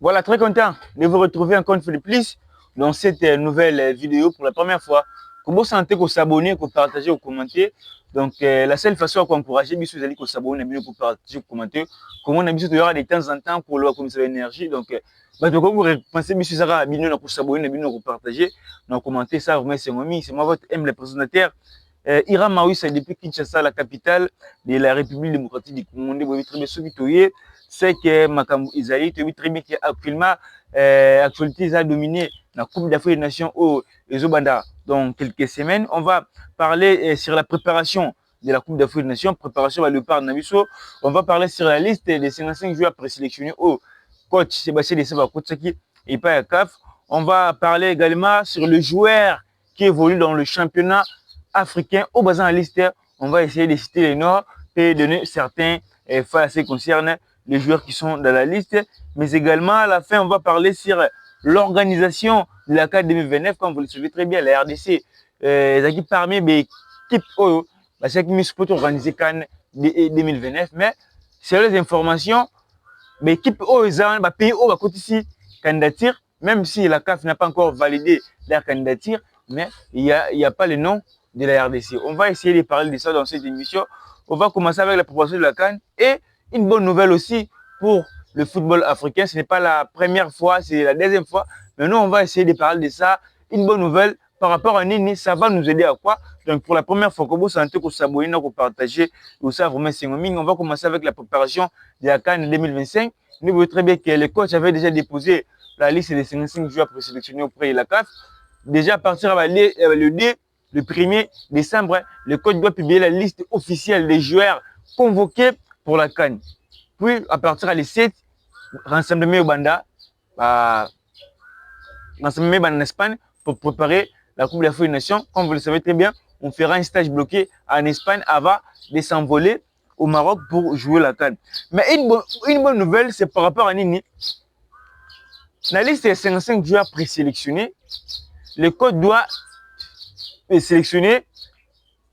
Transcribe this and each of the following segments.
Voilà, très content de vous retrouver encore une fois de plus dans cette nouvelle vidéo pour la première fois. Comme vous sentez que s'abonner, que partager ou commenter. Donc, la seule façon d'encourager, c'est de s'abonner, de partager ou commenter. Comme on a mis de temps en temps pour le commissaire d'énergie. Donc, quand vous pensez que vous avez s'abonner, de partager, de commenter, ça, c'est moi votre M, le présentateur. Ira Maouissa, depuis Kinshasa, la capitale de la République démocratique du Congo, vous avez très bien c'est que Makamou Isaïe, tu as vu très bien qu'actuellement, l'actualité a dominé la Coupe d'Afrique des Nations au Zobanda. Dans quelques semaines, on va parler sur la préparation de la Coupe d'Afrique des Nations, préparation à Léopard Nabiso. On va parler sur la liste des 55 joueurs présélectionnés au coach Sébastien Desseba Kotsaki et pas CAF. On va parler également sur le joueur qui évolue dans le championnat africain au bassin de la liste. On va essayer de citer les noms et donner certains faits qui concernent les joueurs qui sont dans la liste, mais également à la fin, on va parler sur l'organisation de la CAN 2029, comme vous le savez très bien, la RDC, parmi les équipes, c'est qui sont organisées CAN 2029, mais c'est les informations, les équipes, les pays, ici, candidature, même si la CAF n'a pas encore validé leur candidature, mais il n'y a pas le nom de la RDC. On va essayer de parler de ça dans cette émission. On va commencer avec la proposition de la CAN et une bonne nouvelle aussi pour le football africain. Ce n'est pas la première fois, c'est la deuxième fois. Mais nous, on va essayer de parler de ça. Une bonne nouvelle par rapport à Nini, ça va nous aider à quoi? Donc, pour la première fois, comme vous sentez que s'abonner, que partager, ou ça, vraiment, c'est on va commencer avec la préparation de la CAN 2025. Nous voyez très bien que le coach avait déjà déposé la liste des 55 joueurs présélectionnés auprès de la CAF. Déjà, à partir le 1er décembre, le coach doit publier la liste officielle des joueurs convoqués pour la CAN. Puis, à partir du 7, rassemblement au Banda, rassemblement en Espagne pour préparer la Coupe d'Afrique des Nations. Comme vous le savez très bien, on fera un stage bloqué en Espagne avant de s'envoler au Maroc pour jouer la CAN. Mais une bonne nouvelle, c'est par rapport à Nini. Dans la liste des 55 joueurs présélectionnés, le coach doit sélectionner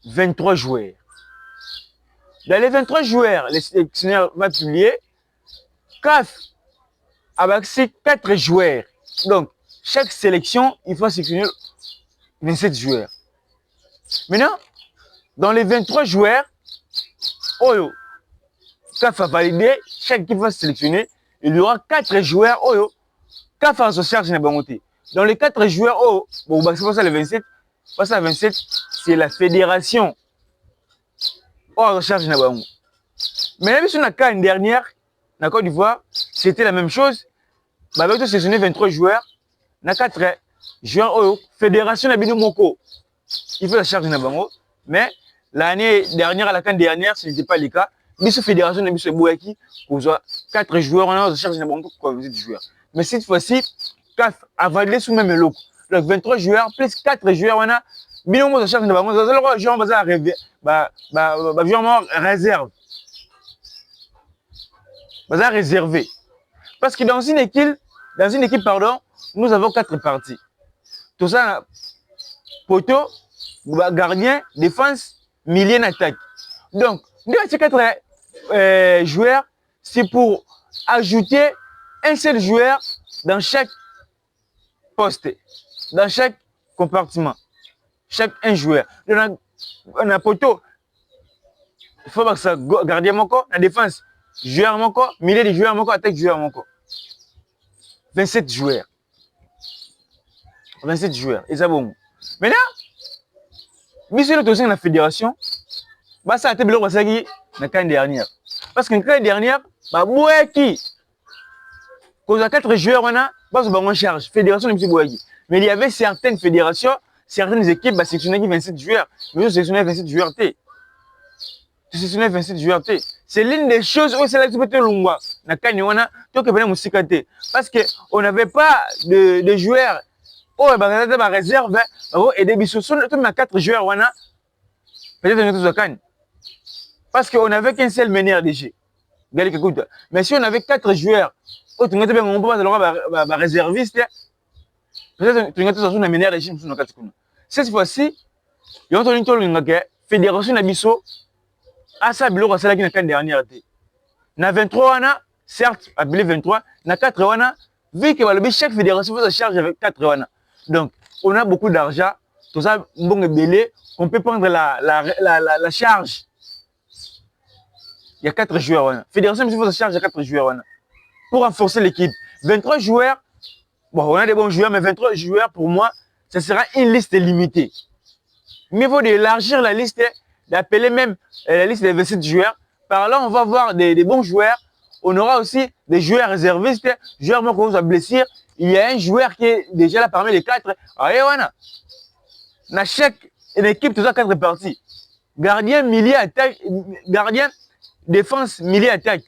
23 joueurs. Dans les 23 joueurs, le sélectionneur va publier CAF avec 4 joueurs. Donc, chaque sélection, il faut sélectionner 27 joueurs. Maintenant, dans les 23 joueurs, CAF a validé, chaque équipe va sélectionner, il y aura 4 joueurs, CAF a charge de bangoté. Dans les 4 joueurs, bon, c'est pas ça les 27, pas ça 27, c'est la fédération. En charge de bango. Mais même si on a cas une dernière, la Côte d'Ivoire, c'était la même chose. Avec tout sélectionné 23 joueurs, on a 4 joueurs, fédération de Moko. Il faut la charge de bango. Mais l'année dernière, à la CAN dernière, ce n'était pas le cas. Mais cette fédération de Bouaki, pour 4 joueurs, on a la charge de bango comme 28 joueurs. Mais cette fois-ci, CAF a validé sous même lot. Donc 23 joueurs, plus 4 joueurs, on a binomo de charge de bango. Les joueurs vont réserve. Réservé. Parce que dans une équipe, nous avons 4 parties. Tout ça, poteau, gardien, défense, milieu, attaque. Donc, ces 4 joueurs, c'est pour ajouter un seul joueur dans chaque poste, dans chaque compartiment. Chaque un joueur. On a poteau, il faut que ça gardien moko, la défense, joueur moko, milieu de joueur moko, attaque joueur moko. 27 joueurs. 27 joueurs. Et ça bon. Maintenant, monsieur le dans la fédération, ça a été bloqué parce que la CAN dernière. Parce que la CAN dernière, Bouaki, quand on a 4 joueurs, on a en charge. Fédération de M. Bouaki. Mais il y avait certaines fédérations, certaines équipes, sélectionnaient 27 joueurs. Mais sélectionnaient 27 joueurs. Sélectionnaient 27 joueurs. C'est l'une des choses où c'est là que tu peux te l'ongwa. La CAN, on a tout que venir musicate. Parce qu'on n'avait pas de joueurs. Ma réserve, et des bisous, on a 4 joueurs, on a peut-être une CAN. Parce qu'on n'avait qu'un seul meneur de jeu. Mais si on avait 4 joueurs, on peut réserviste, peut-être que un meneur de jeu. Cette fois-ci, il y a une fédération d'Abisso, à sa bureau, c'est la CAN dernière. Na 23, on a, certes, à 23, na 4, on a, vu que chaque fédération se charge avec 4 wana. Donc, on a beaucoup d'argent, tout ça, bon belé, on peut prendre la charge. Il y a 4 joueurs. Wana. Fédération se charge de 4 joueurs. Wana. Pour renforcer l'équipe. 23 joueurs, bon, on a des bons joueurs, mais 23 joueurs, pour moi, ça sera une liste limitée. Mieux vaut d'élargir la liste, d'appeler même la liste des 27 joueurs. Par là, on va avoir des bons joueurs. On aura aussi des joueurs réservistes, joueurs qui vont se blesser. Il y a un joueur qui est déjà là parmi les 4. Allez, voilà. Dans chaque équipe, tout ça, 4 parties. Gardien, milieu, attaque, gardien, défense, milieu, attaque.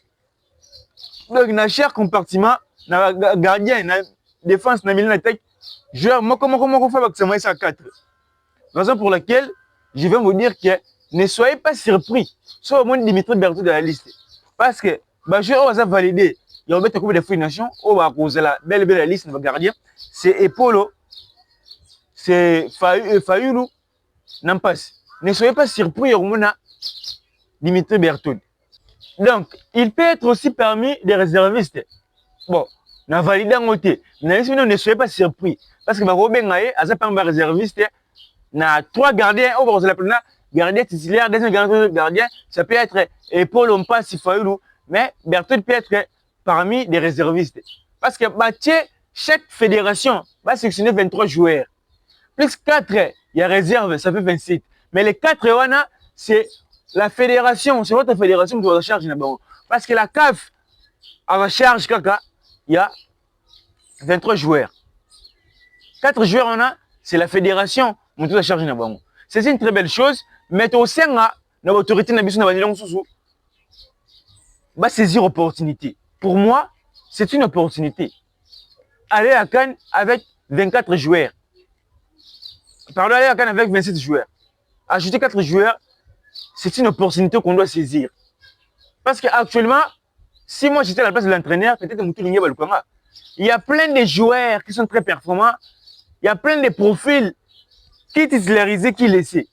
Donc, dans chaque compartiment, gardien, défense, milieu, attaque, joueur, comment on fait avec ça 4. Raison pour laquelle je vais vous dire que ne soyez pas surpris. Soit au moins Dimitri Berthaud de la liste. Parce que, bah, je vais valider. Il y a un couple de Free Nation. On va causer la belle liste de gardien. C'est Epolo. C'est Fayoulou. Nampas. Ne soyez pas surpris au moins Dimitri Berthaud. Donc, il peut être aussi parmi des réservistes. Bon, on a validé en côté. Ne soyez pas surpris. Parce que Robin Aye, à ça, un réserviste, na 3 gardiens, on va la gardien titulaire, deuxième gardien, ça peut être Paul Ompa, Sifayoulou, mais Berthaud peut être parmi des réservistes. Parce que chaque fédération va sélectionner 23 joueurs. Plus 4, il y a réserve, ça fait 27. Mais les 4, c'est la fédération, c'est votre fédération qui va charge. Parce que la CAF, à la charge, il y a 23 joueurs. 4 joueurs, c'est la fédération qui va charge. C'est une très belle chose, mais au sein de l'autorité va saisir l'opportunité. Pour moi, c'est une opportunité. Aller à Cannes avec 24 joueurs. Pardon, aller à Cannes avec 27 joueurs. Ajouter 4 joueurs, c'est une opportunité qu'on doit saisir. Parce qu'actuellement, si moi j'étais à la place de l'entraîneur, peut-être il y a plein de joueurs qui sont très performants. Il y a plein de profils qui titularisés, qui laissés.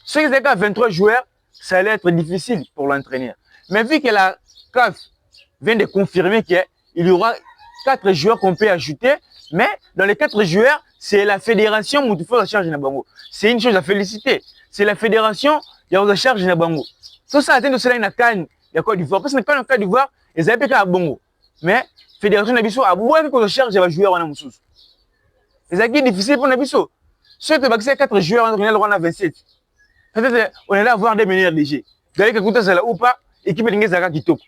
Ceux qui étaient à 23 joueurs, ça allait être difficile pour l'entraîneur. Mais vu que la CAF vient de confirmer qu'il y aura 4 joueurs qu'on peut ajouter, mais dans les 4 joueurs, c'est la fédération qui fait la charge de Nabango. C'est une chose à féliciter. C'est la fédération qui a la charge de Nabango. Ça, ça atteint de cela, il y a Cannes, il y a Côte d'Ivoire. Parce que quand en Côte d'Ivoire, ils avaient pas Bongo. Mais la fédération Nabiso a beaucoup de charge de jouer en Moussous. C'est difficile pour Nabiso. Ceux qui ont 4 joueurs, on a 27. Peut-être on est là à voir des meilleurs DG. Galé Kakuta c'est là ou pas, équipe de Ngezaka Kitoko.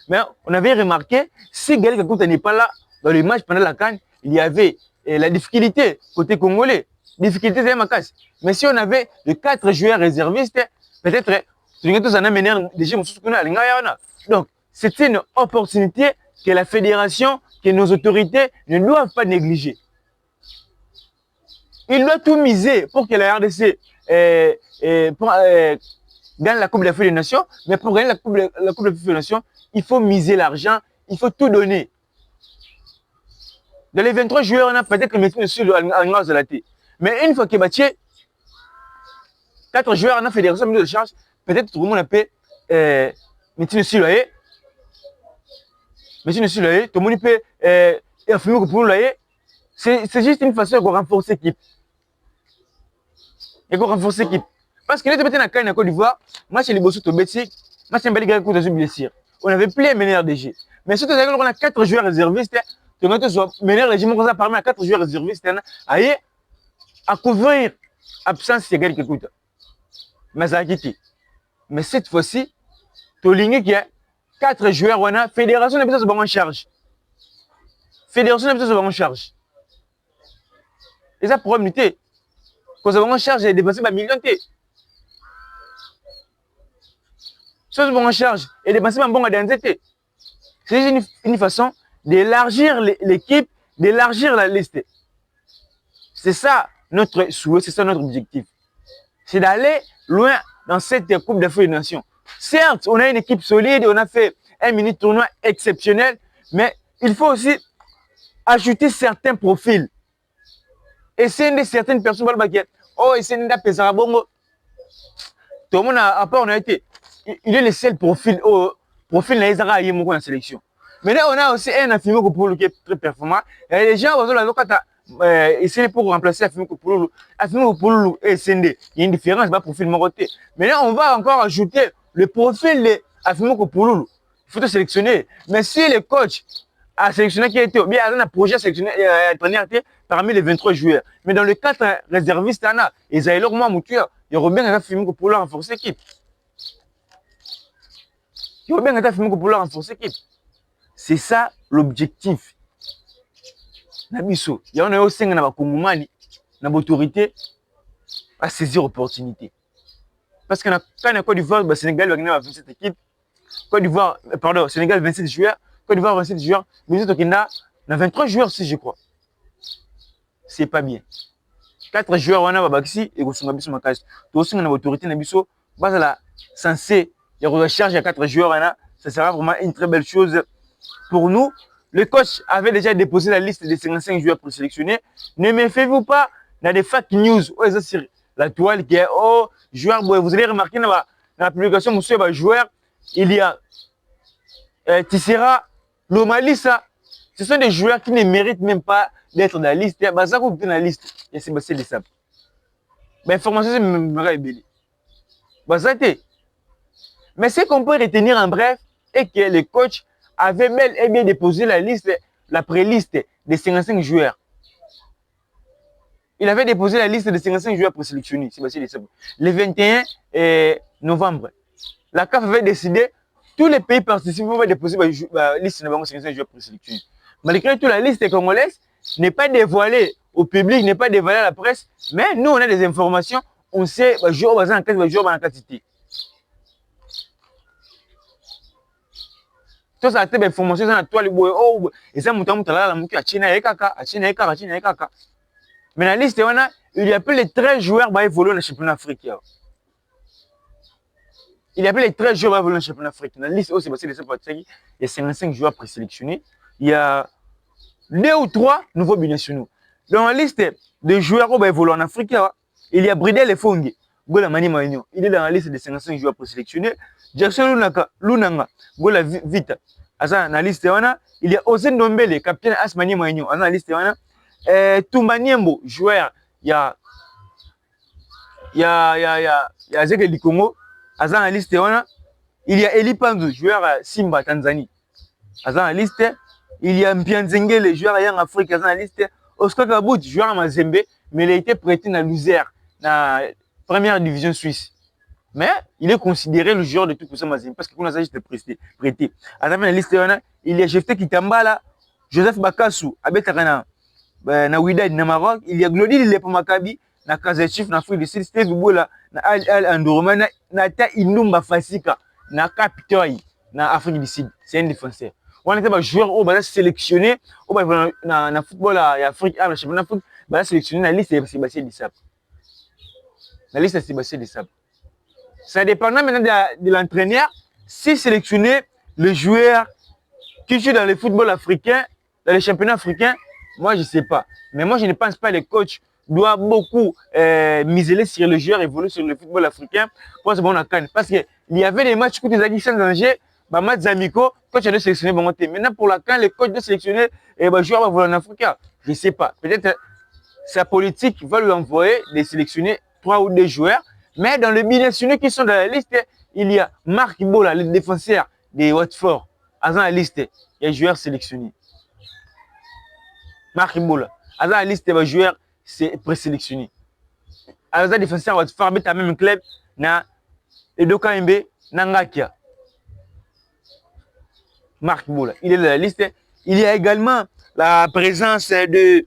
Mais on avait remarqué, si Galé Kakuta n'est pas là dans les matchs pendant la CAN, il y avait la difficulté côté congolais. Difficulté c'est ma casse. Mais si on avait de 4 joueurs réservistes, peut-être tous en amener DG Moussous Kuna Lingayana. Donc, c'est une opportunité que la fédération, que nos autorités ne doivent pas négliger. Il doit tout miser pour que la RDC gagne la Coupe d'Afrique des Nations, mais pour gagner la Coupe d'Afrique des Nations, il faut miser l'argent, il faut tout donner. Dans les 23 joueurs, on a peut-être que médecine sur le mais une fois que Batié, 4 joueurs, on a fédération de charge, peut-être tout le monde appelle médecine sur le médecine sur le tout le monde peut affirmer que pour le c'est juste une façon de renforcer l'équipe. Et qu'on renforce l'équipe. Parce que nous sommes en Côte d'Ivoire, moi chez les Bossou Tobetsi, moi c'est un bel gars qui a blessé. On avait plus un meneur DG. Mais surtout, on a 4 joueurs réservistes. On a meneur DG, on a parlé à 4 joueurs réservistes. À couvrir l'absence de quelqu'un qui écoute. Mais ça a quitté. Mais cette fois-ci, tu as ligné qu'il y a 4 joueurs, on a fédération de en charge. Fédération de en charge. Et ça pour unité. Quand ça va en charge, j'ai dépensé ma million. Si on en charge et dépenser ma bonne identité. C'est une façon d'élargir l'équipe, d'élargir la liste. C'est ça notre souhait, c'est ça notre objectif. C'est d'aller loin dans cette Coupe d'Afrique des Nations. Certes, on a une équipe solide, on a fait un mini tournoi exceptionnel, mais il faut aussi ajouter certains profils. Et c'est une de certaines personnes qui oh, et c'est une de bongo. Tout le monde a part, on a été. Il est le seul profil, profil dans la sélection. Maintenant, on a aussi un Afimi Kopouloulou qui est très performant. Et les gens, essayer pour remplacer Afimi Kopouloulou. Afimi Kopouloulou et SND. Il y a une différence, pas profil Moroté. Maintenant, on va encore ajouter le profil de Afimi Kopouloulou. Il faut te sélectionner. Mais si le coach a sélectionné qui a été, bien, il a un projet sélectionné, parmi les 23 joueurs. Mais dans le 4 réservistes, ils ont leur moi, mon cœur. Il y aurait bien un Afimi Kopouloulou renforcer l'équipe. Il y aurait bien un Afimi Kopouloulou renforcer l'équipe. C'est ça l'objectif. Nabiso, il y a un aussi un Kongomani, une autorité à saisir l'opportunité. Parce que quand la Côte d'Ivoire, le Sénégal va gagner 27 équipes. Côte d'Ivoire, pardon, Sénégal 27 joueurs, Côte d'Ivoire 27 joueurs, mais nous avons 23 joueurs aussi, je crois. C'est pas bien. 4 joueurs, on a Babaxi et Gosunga Biso Makas. Tout aussi, on a l'autorité Nabiso, base la censé, il y a recharge à 4 joueurs, ça sera vraiment une très belle chose pour nous. Le coach avait déjà déposé la liste des 55 joueurs présélectionnés. Ne me faites-vous pas dans des fake news. Oh, ça sur la toile qui est oh, joueur. Vous allez remarquer dans la publication, monsieur, joueur, il y a Tissera, Lomalissa. Ce sont des joueurs qui ne méritent même pas d'être dans la liste. Il y a Bazako dans la liste. Il y a Sébastien Lissab. L'information, c'est Mbele. Bazate. Mais ce qu'on peut retenir en bref est que le coach avait bel et bien déposé la liste, la pré-liste des 55 joueurs. Il avait déposé la liste des 55 joueurs présélectionnés, le 21 novembre. La CAF avait décidé, tous les pays participants vont déposer la liste de 55 joueurs présélectionnés. Malgré tout, la liste congolaise n'est pas dévoilée au public, n'est pas dévoilée à la presse, mais nous, on a des informations, on sait, joueur en quantité. Tout ça a été information dans la toile oh et ça monte la muki a China et Kaka. Mais dans la liste il y a plus de 13 joueurs qui évoluer dans le championnat africain. Il y a plus de 13 joueurs qui évoluer dans le championnat africain. Dans la liste aussi il y a 55 joueurs présélectionnés, il y a 2 ou 3 nouveaux binationaux. Dans la liste de joueurs qui évoluer en Afrique, il y a Bridel et Fongi. Il est dans la liste des 55 joueurs présélectionnés. Jackson Lunanga, Gola Vita. Dans la liste, il y a Ozen Dombele, capitaine Asmani Moigno. Dans la liste, Toumaniembo, joueur. Il y a Zeke Likongo. Dans la liste, il y a Eli Panzu, joueur Simba, Tanzanie. Dans la liste, il y a Mpianzengele, joueur en Afrique. Dans la liste, Oscar Kabout, joueur à Mazembe, mais il a été prêté dans l'Uzer, dans la première division suisse. Mais il est considéré le joueur de tout ça parce qu'on a juste prêté. À la fin de la liste, il y a Jefte Kitambala, Joseph Bakassou, Abetarana, na Ouida na Maroc, il y a Glody Lepo Makabi, na Kazachif, na Afrique du Sud, Steve Boula, na Al Andoroma, na Ta Inumba Fasika, na Kapitoy, na Afrique du Sud. C'est un défenseur. On était un joueur qui va sélectionné, dans football Afrique, dans le championnat d'Afrique, va sélectionner la liste de Sébastien Lissab. La liste de Sébastien Lissab. Ça dépend maintenant de l'entraîneur. Si sélectionner le joueur qui joue dans le football africain, dans les championnats africains, moi je ne sais pas. Mais moi je ne pense pas que le coach doit beaucoup miser sur le joueur évoluer sur le football africain pour ce bon accueil. Parce qu'il y avait des matchs où des sans danger, des matchs amicaux, coach a dû sélectionner bon côté. Maintenant pour la CAN, le coach doit sélectionner le joueur va voler en Afrique. Je ne sais pas. Peut-être sa politique va lui envoyer de sélectionner 3 ou 2 joueurs. Mais dans les binationaux qui sont dans la liste, il y a Marc Bola, le défenseur de Watford. Dans la liste, il y a un joueur sélectionné. Marc Bola. Dans la liste, il y a un joueur présélectionné. Dans la défenseur de Watford, il y a même un club, Edoka Mbe, Nangakia. Marc Bola. Il est dans la liste. Il y a également la présence de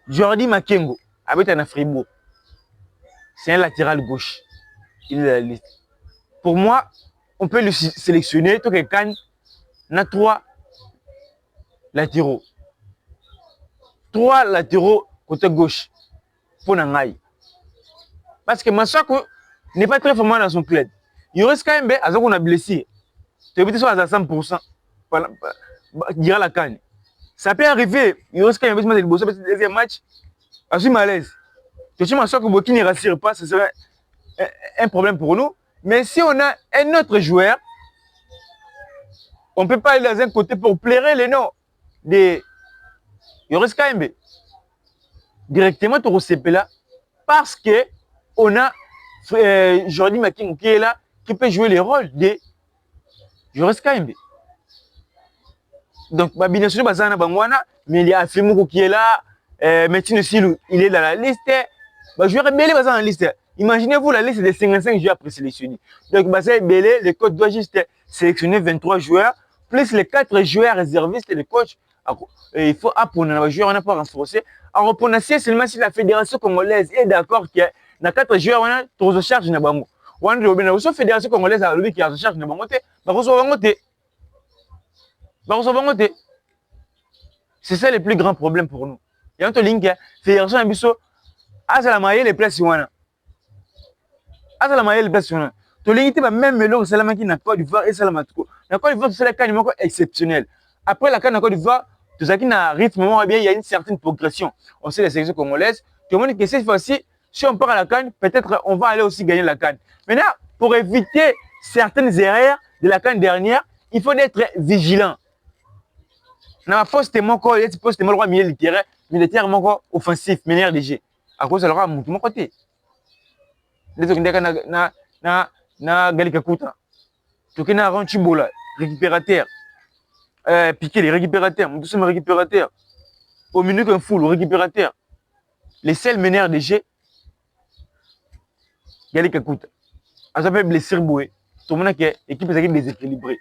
Jordi Makengo, avec un Fribourg. C'est un latéral gauche. Il est dans la liste. Pour moi, on peut le sélectionner. Tout quelqu'un a 3 latéraux. 3 latéraux côté gauche. Pour Nangaï. Parce que Massako n'est pas très formant dans son club. Il reste quand même, à ce qu'on a blessé. Tu es peut-être à 100%. Dira la canne. Ça peut arriver. Il reste quand même le deuxième match. Je suis malaise. Je suis sûr que Bokini ne rassure pas, ce serait un problème pour nous. Mais si on a un autre joueur On ne peut pas aller dans un côté pour plaire les noms de Yoris Kaimbe. Directement, tu recevais là parce que on a Jordi Making qui est là, qui peut jouer le rôle de Yoris Kaimbe. Donc, bien sûr, mais il y a Afimou qui est là, Métine Silou, il est dans la liste. Joueur Belé dans la liste. Imaginez-vous la liste des 55 joueurs présélectionnés. Donc, Belé, le coach doit juste sélectionner 23 joueurs, plus les 4 joueurs réservistes et le coach. Il faut apprendre les joueurs, on n'a pas renforcé. En reprenant seulement si la fédération congolaise est d'accord qu'il y a 4 joueurs, on a tous charge de bango. On a la fédération congolaise a qui a charge de bango. C'est ça le plus grand problème pour nous. Il y a un link, la fédération Abisso, Azalamaye les places. Azalamaye les places. Tu l'as même le Salama qui n'a pas d'Ivoire et Salamatouko. La Côte d'Ivoire, c'est la canne exceptionnelle. Après la canne de Côte d'Ivoire, tout ça qui n'a rythme, il y a une certaine progression. On sait les sélections congolaises. Tout le monde que cette fois-ci, si on part à la canne, peut-être on va aller aussi gagner la canne. Maintenant, pour éviter certaines erreurs de la canne dernière, il faut être vigilant. Dans la poste, il y a le roi militaire offensif, meneur de jeu. À cause de l'aura, mon côté. Les autres, na Galika Kouta. Tu connais un Chimbola, récupérateur. Piqué, les récupérateurs. Nous sommes récupérateurs. Au minute, un full, récupérateur. Les seuls meneurs de jeu, Galika Kouta. À ça peut blesser Boué. Tout le monde a l'équipe est déséquilibrée.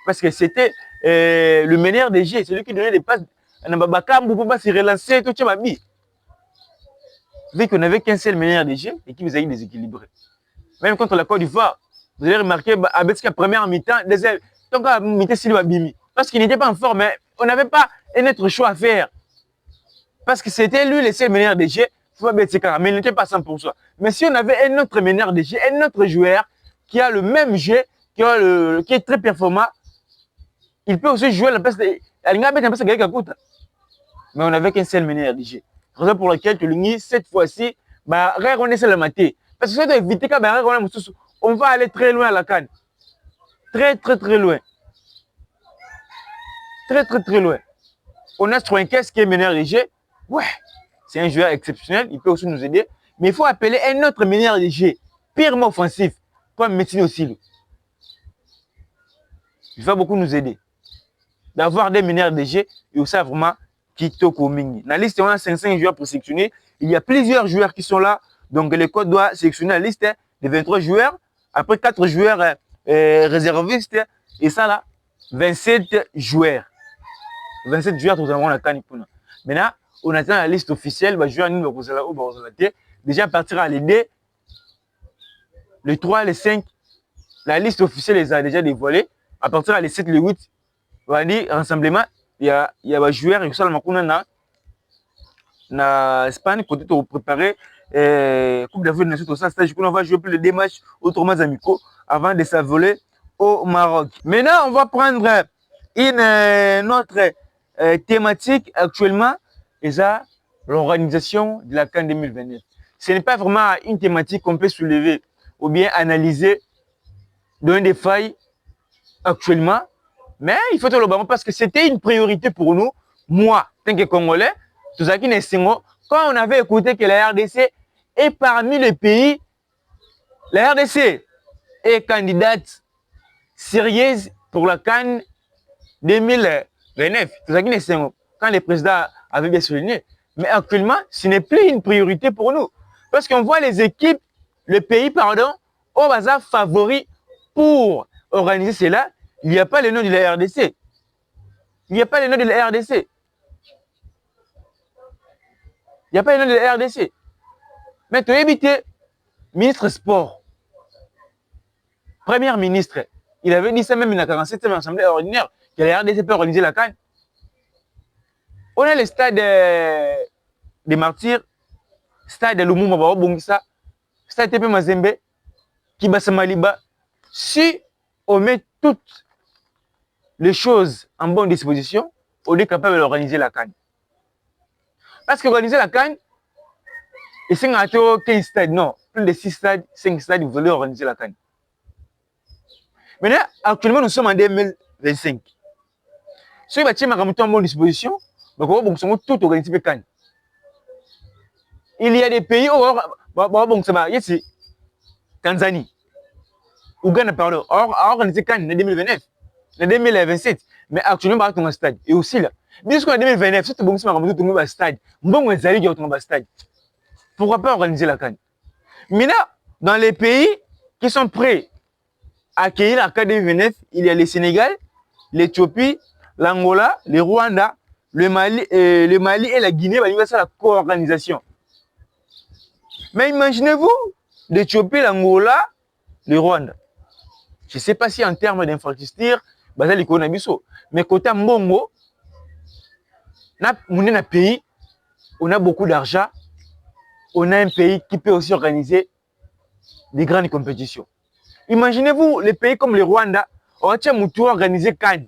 Parce que c'était le meneur des jeux, celui qui donnait des passes. On ne peut pas se relancer, tout ça, vu qu'on n'avait qu'un seul meneur des jeux, l'équipe est déséquilibrée. Même contre la Côte d'Ivoire, vous avez remarqué, avec la première mi-temps, deuxième, donc à mi-temps, Silva Bimi. Parce qu'il n'était pas en forme, mais on n'avait pas un autre choix à faire. Parce que c'était lui le seul meneur des jeux, mais il n'était pas 100%. Mais si on avait un autre meneur des jeux, un autre joueur qui a le même jeu, qui est très performant, il peut aussi jouer la place de. Mais on n'avait qu'un seul meneur des jeux. Raison pour laquelle tu l'as cette fois-ci, on essaie de le mater. Parce que ça doit éviter qu'on va aller très loin à la canne. Très, très, très loin. Très, très, très loin. On a Strouinquès qui est meneur des jeux. Ouais, c'est un joueur exceptionnel, il peut aussi nous aider. Mais il faut appeler un autre meneur des jeux, purement offensif, comme Métine aussi. Il va beaucoup nous aider. D'avoir des meneurs de jeu et aussi vraiment Kitoko Mingi. Dans la liste, on a 55 joueurs pour sélectionner. Il y a plusieurs joueurs qui sont là. Donc, le code doit sélectionner la liste de 23 joueurs. Après, 4 joueurs réservistes. Et ça, là, 27 joueurs. 27 joueurs, nous avons la canne. Maintenant, on attend la liste officielle. Déjà, à partir à l'idée, le 3, le 5, la liste officielle les a déjà dévoilée. À partir à 7, le 8, on va dire rassemblement. Il y a des joueurs qui sont en Espagne, côté pour préparer Coupe d'Afrique de Nations, stage on va jouer plus de 2 matchs autrement amicaux avant de s'envoler au Maroc. Maintenant, on va prendre une autre thématique actuellement, et ça, l'organisation de la CAN 2029. Ce n'est pas vraiment une thématique qu'on peut soulever ou bien analyser, donner des failles actuellement, mais il faut le dire parce que c'était une priorité pour nous, moi, tant que Congolais, tout ça qui n'est quand on avait écouté que la RDC est parmi les pays, la RDC est candidate sérieuse pour la CAN 2029. Tout ça qui n'est quand le président avait bien souligné. Mais actuellement, ce n'est plus une priorité pour nous. Parce qu'on voit les équipes, le pays, pardon, au bazar favori pour organiser cela. Il n'y a pas le nom de la RDC. Il n'y a pas le nom de la RDC. Il n'y a pas le nom de la RDC. Mais tu as évité, ministre sport, premier ministre, il avait dit ça même dans la 47e assemblée ordinaire, que la RDC peut organiser la CAN. On a le stade des Martyrs, stade de Lumumba Bongisa, stade TP Mazembe, Kibasa Maliba. Si on met toutes les choses en bonne disposition, on est capable d'organiser la CAN. Parce qu'organiser la CAN, et c'est un 15 stades, non, plus de 6 stades, 5 stades, vous voulez organiser la CAN. Maintenant, actuellement, nous sommes en 2025. Ceux qui ont en bonne disposition, bon, sont tout organisés. Il y a des pays où ça va, ici, Tanzanie, Ouganda, pardon, organisé en 2029, en 2027, mais actuellement, on a un stade. Et aussi là, jusqu'en 2029, c'est bon, c'est un stade. Bon, on a un stade. Pourquoi pas organiser la CAN? Maintenant, dans les pays qui sont prêts à accueillir la CAN 2029, il y a le Sénégal, l'Éthiopie, l'Angola, le Rwanda, le Mali et la Guinée, c'est la co-organisation. Mais imaginez-vous, l'Éthiopie, l'Angola, le Rwanda. Je ne sais pas si en termes d'infrastructure, mais côté Mbongo, on a un pays, on a beaucoup d'argent, on a un pays qui peut aussi organiser des grandes compétitions. Imaginez-vous les pays comme le Rwanda, on a organisé Cannes,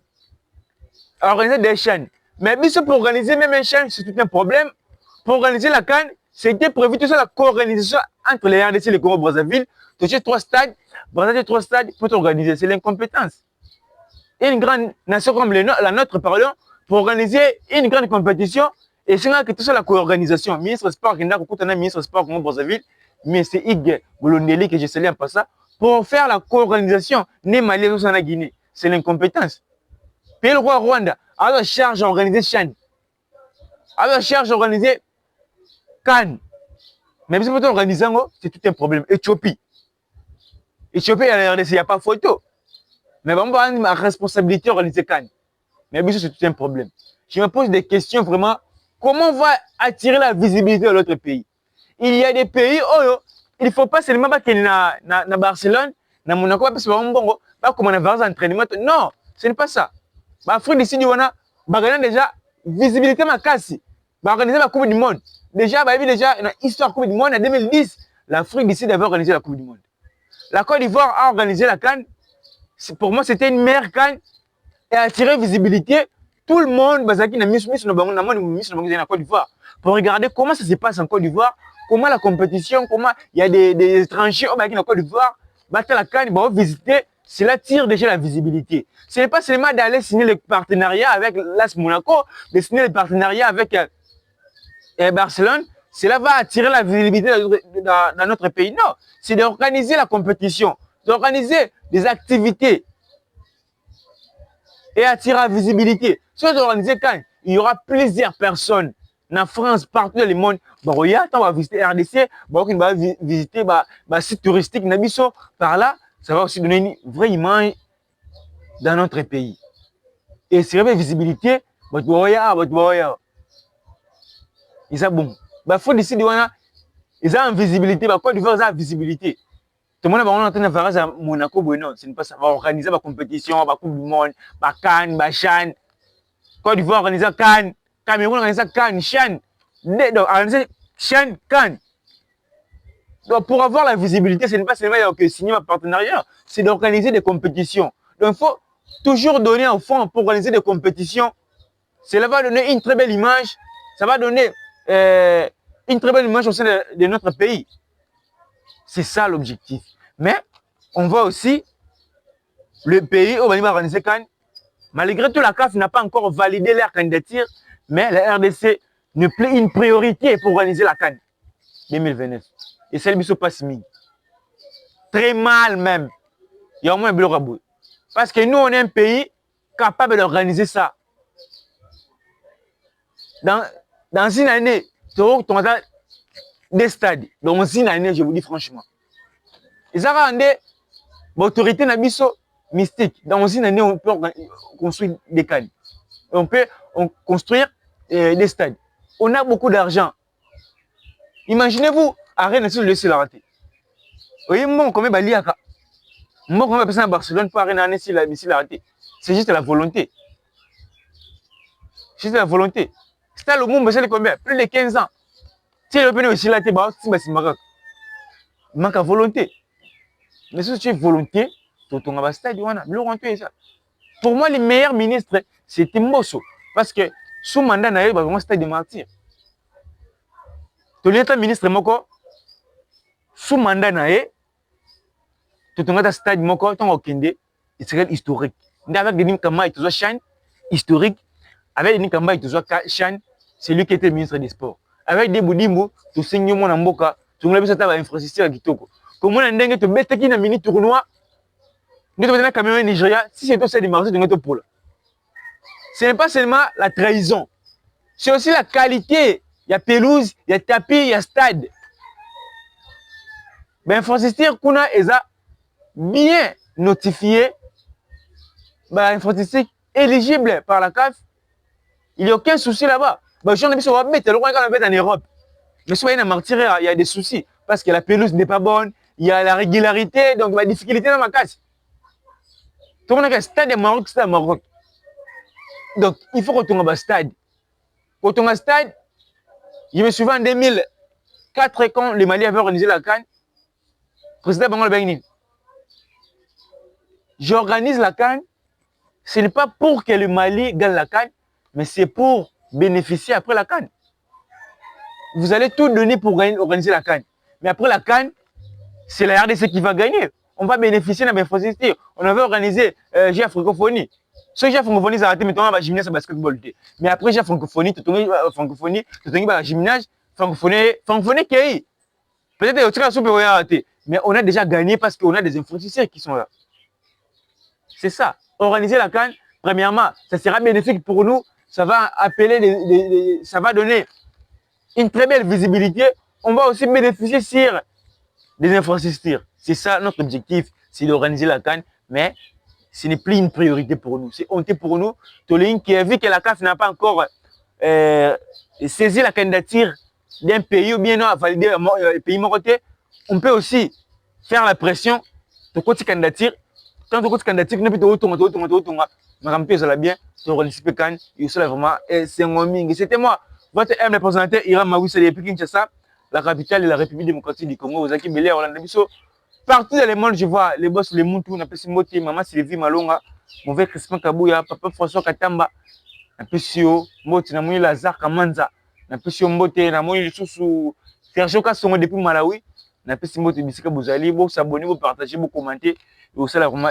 organiser des chaînes. Mais pour organiser même une chaîne, c'est tout un problème. Pour organiser la Cannes, c'était prévu tout ça, la co-organisation entre les RDC et le Congo-Brazzaville. Tu as 3 stades, Brazzaville 3 stades pour t'organiser. C'est l'incompétence. Et une grande nation comme la nôtre, pardon, pour organiser une grande compétition, et c'est là que tout ça, la co-organisation. Ministre Sport, ministre Sport Congo-Brazzaville, mais c'est Ig Bolondeli que j'ai salué en passant, pour faire la co-organisation, né Mali ou en Guinée. C'est l'incompétence. Puis le roi Rwanda a la charge d'organiser Chan, a la charge d'organiser Cannes. Mais si vous organisez, c'est tout un problème. Éthiopie, il n'y a pas photo. Mais on va avoir ma responsabilité d'organiser Cannes. Mais c'est tout un problème. Je me pose des questions vraiment. Comment on va attirer la visibilité de l'autre pays? Il y a des pays où il ne faut pas seulement qu'il y a Barcelone, na Monaco, parce que comme on a un entraînement. Non, ce n'est pas ça. L'Afrique d'ici, on a déjà visibilité ma casse. Organiser la Coupe du Monde. Déjà, une histoire Coupe du Monde en 2010. L'Afrique d'ici devait organiser la Coupe du Monde. La Côte d'Ivoire a organisé la CAN. Pour moi, c'était une meilleure CAN et attirer visibilité. Tout le monde, la Côte d'Ivoire, pour regarder comment ça se passe en Côte d'Ivoire, comment la compétition, comment il y a des étrangers en Côte d'Ivoire, battre la CAN, visiter, cela tire déjà la visibilité. Ce n'est pas seulement d'aller signer le partenariat avec l'AS Monaco, de signer le partenariat avec Barcelone, cela va attirer la visibilité dans notre pays. Non, c'est d'organiser la compétition, d'organiser des activités et attirer la visibilité. Si on organise quand il y aura plusieurs personnes en France, partout dans le monde, on va visiter RDC, on va visiter les sites touristiques, par là, ça va aussi donner une vraie image dans notre pays. Et c'est la visibilité, ils ont bon. Il faut décider, ils ont une visibilité, quoi ils ont une visibilité. Tout le monde va entendre faire à Monaco, non, ce n'est pas ça. On va organiser la compétition, la Coupe du Monde, la Cannes, la Chan. Côte d'Ivoire organiser Cannes, Cameroun organiser Cannes, Chan. Donc, organiser Chan, Cannes. Donc, pour avoir la visibilité, ce n'est pas seulement que signer un partenariat, c'est d'organiser des compétitions. Donc, il faut toujours donner un fonds pour organiser des compétitions. Cela va donner une très belle image. Ça va donner une très belle image au sein de notre pays. C'est ça l'objectif. Mais on voit aussi le pays où on va organiser Cannes. Malgré tout, la CAF n'a pas encore validé leur candidature, mais la RDC ne plaît une priorité pour organiser la Cannes 2029. Et celle qui se passe très mal même. Il y a au moins un bloc. Parce que nous, on est un pays capable d'organiser ça. Dans une année, tu as des stades. Dans une année, je vous dis franchement. Ils ont rendu l'autorité mystique. Dans une année, on peut construire des cannes. On peut construire des stades. On a beaucoup d'argent. Imaginez-vous, arrêtez de laisser la rater. Vous voyez, moi, combien de gens moi, combien de personnes à Barcelone pour arrêter de laisser la rater? C'est juste la volonté. C'est juste la volonté. C'est le monde, c'est combien? Plus de 15 ans. Si le pays aussi là, c'est Maroc. Il manque la volonté. Mais si tu es volonté, tu as un stade. Pour moi, les meilleurs ministres, c'était Mbosso. Parce que sous mandat, il y a un stade de martyr. Tu es un ministre, sous mandat, tu as un stade, tu as un historique. Avec des Nimkama et tout ça, historique. Avec Denis Kamba, Chan, c'est lui qui était ministre des Sports. Avec Debou Dimbo, tu signes mon amboka, tu n'as pas besoin d'infrastructure à Kitoko. Comment on a dit que tu bêtes qui n'a mini tournoi, tu as Cameroun et Nigeria, si c'est toi qui as démarré, tu as pôle. Ce n'est pas seulement la trahison, c'est aussi la qualité. Il y a pelouse, il y a tapis, il y a stade. Mais l'infrastructure qu'on a, est bien notifiée, l'infrastructure éligible par la CAF. Il n'y a aucun souci là-bas. Je ne sais pas mettre le roi en Europe. Mais soyez un martyr, il y a des soucis. Parce que la pelouse n'est pas bonne, il y a la régularité, donc la difficulté dans ma casse. Tout le monde a un stade de Maroc, c'est à Maroc. Donc, il faut retourner au stade. Quand on a un stade, je me souviens en 2004, quand le Mali avait organisé la CAN, président Bangal Begni. J'organise la CAN, ce n'est pas pour que le Mali gagne la CAN, mais c'est pour bénéficier après la CAN. Vous allez tout donner pour organiser la CAN. Mais après la CAN, c'est la RDC qui va gagner. On va bénéficier de l'infrastructure. On avait organisé GIA Francophonie. Ce GIA Francophonie, ça a été maintenant gymnase et basketball. Mais après GIA Francophonie, tu as gymnase, Francophonie qui est. Peut-être que tu as super raté. Mais on a déjà gagné parce qu'on a des infrastructures qui sont là. C'est ça. Organiser la CAN, premièrement, ça sera bénéfique pour nous. Ça va appeler, ça va donner une très belle visibilité. On va aussi bénéficier sur des infrastructures. C'est ça notre objectif, c'est d'organiser la CAN, mais ce n'est plus une priorité pour nous. C'est honte pour nous. Tolin qui a vu que la CAF n'a pas encore saisi la candidature d'un pays ou bien non à valider un pays marocain, on peut aussi faire la pression de côté candidature. Quand tu as candidature, nous peut bien, tu organises le CAN, il y a vraiment c'était moi, votre M représentant Iram Mawissa depuis Kinshasa, la capitale de la République démocratique du Congo, Ozaki Belé, partout dans le monde, je vois les boss, les Moutou, on appelle Moti, Maman Sylvie Malonga, mauvais Crispin Kabouya, Papa François Katamba, on appelle Sio, Moti, Namouni Lazare Kamanza, on appelle Sio Mbote, Namouni Soussou, Sergio Kassongo depuis Malawi, on appelle Moti Bissika Bouzali, vous s'abonner, vous partager, vous commenter, et aussi la vraiment,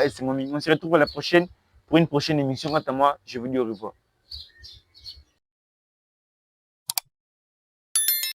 on se retrouve à la prochaine, pour une prochaine émission. Quant à moi, je vous dis au revoir.